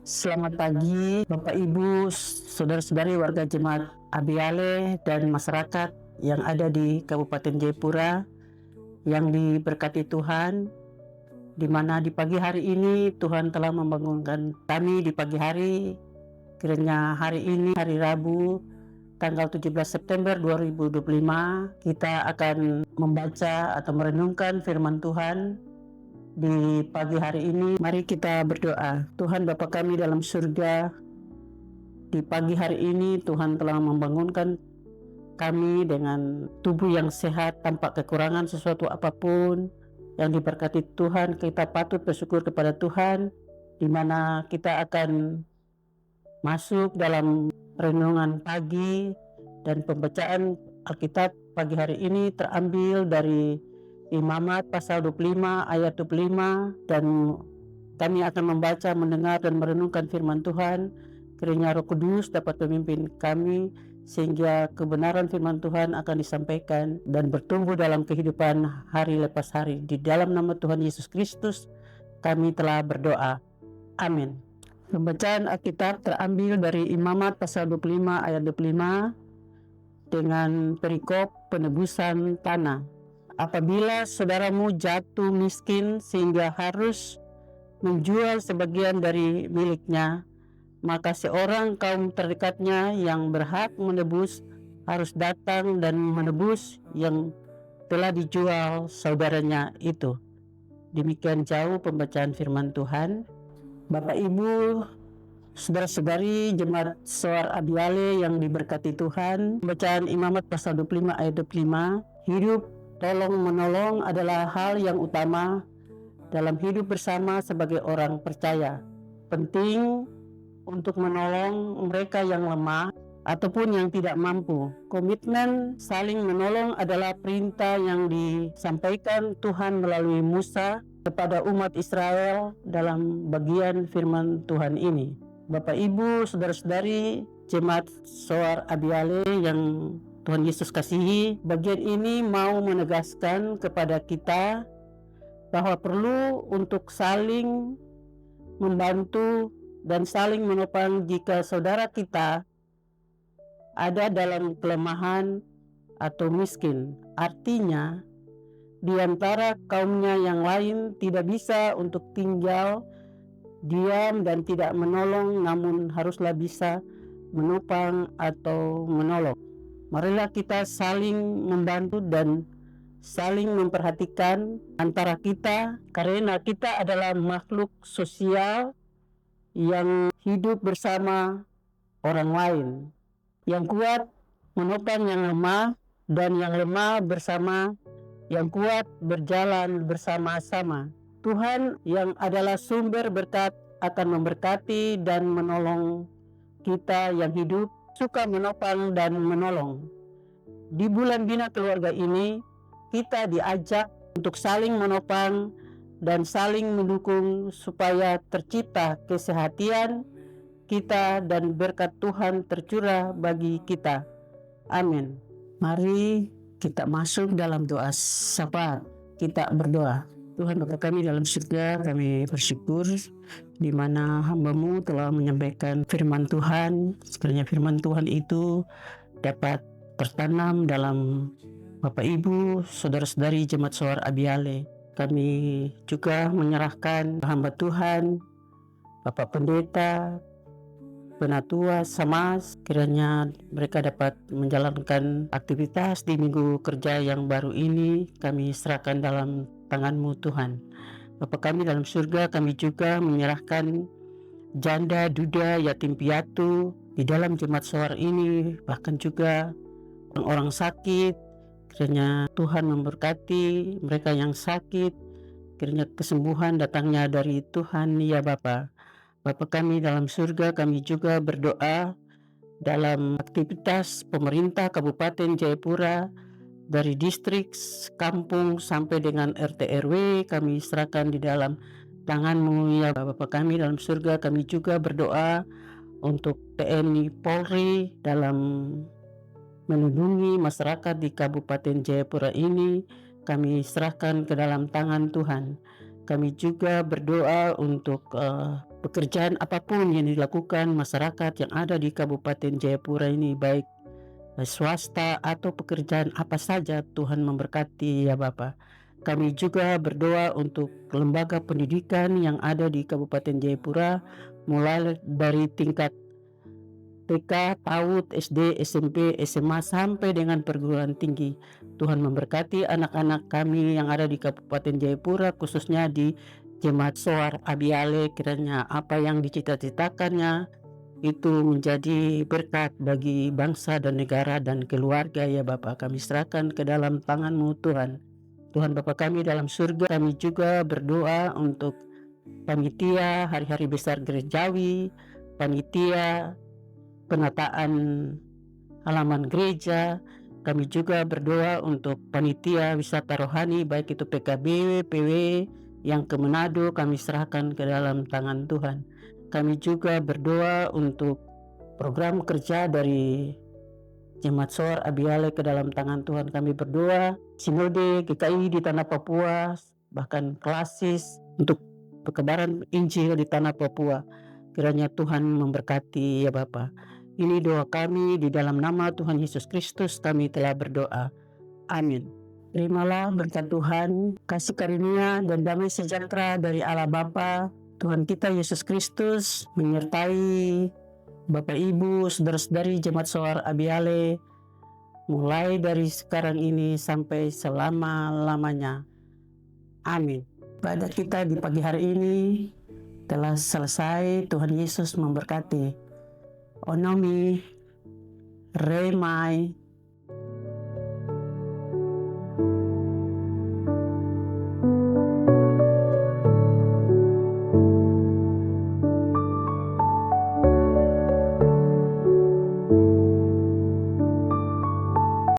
Selamat pagi Bapak Ibu, saudara-saudari warga Jemaat Abiale dan masyarakat yang ada di Kabupaten Jayapura yang diberkati Tuhan, di mana di pagi hari ini Tuhan telah membangunkan kami di pagi hari. Kiranya hari ini, hari Rabu, tanggal 17 September 2025, kita akan membaca atau merenungkan firman Tuhan. Di pagi hari ini, mari kita berdoa. Tuhan Bapa kami dalam surga, di pagi hari ini Tuhan telah membangunkan kami dengan tubuh yang sehat tanpa kekurangan sesuatu apapun. Yang diberkati Tuhan, kita patut bersyukur kepada Tuhan, di mana kita akan masuk dalam renungan pagi dan pembacaan Alkitab pagi hari ini terambil dari Imamat pasal 25 ayat 25, dan kami akan membaca, mendengar, dan merenungkan firman Tuhan. Kiranya Roh Kudus dapat memimpin kami sehingga kebenaran firman Tuhan akan disampaikan dan bertumbuh dalam kehidupan hari lepas hari. Di dalam nama Tuhan Yesus Kristus kami telah berdoa. Amin. Pembacaan Alkitab terambil dari Imamat pasal 25 ayat 25 dengan perikop penebusan tanah. Apabila saudaramu jatuh miskin sehingga harus menjual sebagian dari miliknya, maka seorang kaum terdekatnya yang berhak menebus harus datang dan menebus yang telah dijual saudaranya itu. Demikian jauh pembacaan firman Tuhan. Bapak Ibu, saudara-saudari Jemaat Soar Abiale yang diberkati Tuhan, bacaan Imamat pasal 25 ayat 25, hidup tolong menolong adalah hal yang utama dalam hidup bersama sebagai orang percaya. Penting untuk menolong mereka yang lemah ataupun yang tidak mampu. Komitmen saling menolong adalah perintah yang disampaikan Tuhan melalui Musa kepada umat Israel dalam bagian firman Tuhan ini. Bapak Ibu, saudara-saudari Jemaat Soar Abiale yang Tuhan Yesus kasihi, bagian ini mau menegaskan kepada kita bahwa perlu untuk saling membantu dan saling menopang jika saudara kita ada dalam kelemahan atau miskin. Artinya, di antara kaumnya yang lain tidak bisa untuk tinggal diam dan tidak menolong, namun haruslah bisa menopang atau menolong. Marilah kita saling membantu dan saling memperhatikan antara kita, karena kita adalah makhluk sosial yang hidup bersama orang lain. Yang kuat menopang yang lemah, dan yang lemah bersama yang kuat berjalan bersama-sama. Tuhan yang adalah sumber berkat akan memberkati dan menolong kita yang hidup suka menopang dan menolong. Di bulan Bina Keluarga ini, kita diajak untuk saling menopang dan saling mendukung supaya tercipta kesehatan kita dan berkat Tuhan tercurah bagi kita. Amin. Mari kita masuk dalam doa sapa. Kita berdoa. Tuhan Bapa kami dalam surga, kami bersyukur di mana hamba-Mu telah menyampaikan firman Tuhan. Sekiranya firman Tuhan itu dapat tertanam dalam Bapak Ibu, saudara-saudari Jemaat Soar Abiale. Kami juga menyerahkan hamba Tuhan, Bapak Pendeta, Penatua, Samas, kiranya mereka dapat menjalankan aktivitas di minggu kerja yang baru ini. Kami serahkan dalam tangan-Mu Tuhan. Bapa kami dalam surga, kami juga menyerahkan janda, duda, yatim piatu di dalam Jemaat Soar ini, bahkan juga orang-orang sakit. Kiranya Tuhan memberkati mereka yang sakit, kiranya kesembuhan datangnya dari Tuhan ya Bapa. Bapa kami dalam surga, kami juga berdoa dalam aktivitas pemerintah Kabupaten Jayapura, dari distrik, kampung sampai dengan RT RW, kami serahkan di dalam tangan-Mu ya Bapa kami dalam surga. Kami juga berdoa untuk TNI Polri dalam melindungi masyarakat di Kabupaten Jayapura ini. Kami serahkan ke dalam tangan Tuhan. Kami juga berdoa untuk pekerjaan apapun yang dilakukan masyarakat yang ada di Kabupaten Jayapura ini, baik swasta atau pekerjaan apa saja, Tuhan memberkati ya Bapa. Kami juga berdoa untuk lembaga pendidikan yang ada di Kabupaten Jayapura, mulai dari tingkat TK, PAUD, SD, SMP, SMA sampai dengan perguruan tinggi. Tuhan memberkati anak-anak kami yang ada di Kabupaten Jayapura, khususnya di Jemaat Soar Abiale. Kiranya apa yang dicita-citakannya itu menjadi berkat bagi bangsa dan negara dan keluarga ya Bapa. Kami serahkan ke dalam tangan-Mu Tuhan. Tuhan Bapa kami dalam surga, kami juga berdoa untuk panitia hari-hari besar gerejawi, panitia penataan halaman gereja. Kami juga berdoa untuk panitia wisata rohani, baik itu PKB, PW yang ke Manado, kami serahkan ke dalam tangan Tuhan. Kami juga berdoa untuk program kerja dari Jemaat Soar Abiale ke dalam tangan Tuhan. Kami berdoa sinode GKI di tanah Papua, bahkan klasis untuk perkebaran Injil di tanah Papua. Kiranya Tuhan memberkati ya Bapa. Ini doa kami di dalam nama Tuhan Yesus Kristus kami telah berdoa. Amin. Terimalah berkat Tuhan, kasih karunia dan damai sejahtera dari Allah Bapa, Tuhan kita Yesus Kristus menyertai Bapak Ibu, saudara-saudari Jemaat Soar Abiale, mulai dari sekarang ini sampai selama-lamanya. Amin. Ibadah kita di pagi hari ini telah selesai. Tuhan Yesus memberkati. Onomi, Remai,